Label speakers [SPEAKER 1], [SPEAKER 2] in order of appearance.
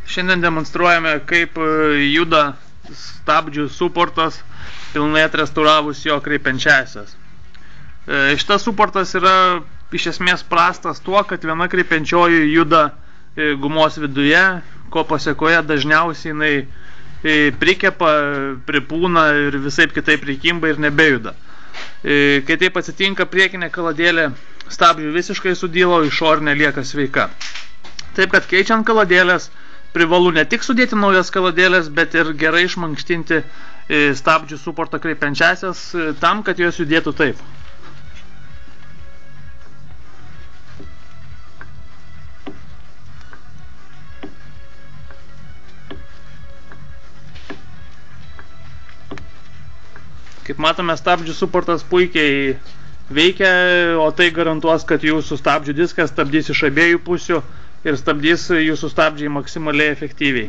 [SPEAKER 1] Šiandien demonstruojame, kaip juda stabdžių suportas, pilnai atrestauravus jo kreipiančiąsias. Šitas suportas yra iš esmės prastas tuo, kad viena kreipiančioji juda gumos viduje, ko pasiekoje dažniausiai jinai prikepa, pripūna ir visaip kitaip prikimba ir nebejuda. Kai taip atsitinka, priekinė kaladėlė stabdžių visiškai sudyla, o išorinė lieka sveika. Taip, kad keičiant kaladėlės, privalu ne tik sudėti naujas kaladėlės, bet ir gerai išmankštinti stabdžių suportą kreipiančiąsias tam, kad jos judėtų taip. Kaip matome, stabdžių suportas puikiai veikia, o tai garantuos, kad jūsų stabdžių diskas stabdys iš abiejų pusių ir stabdys jūsų stabdžiai maksimaliai efektyviai.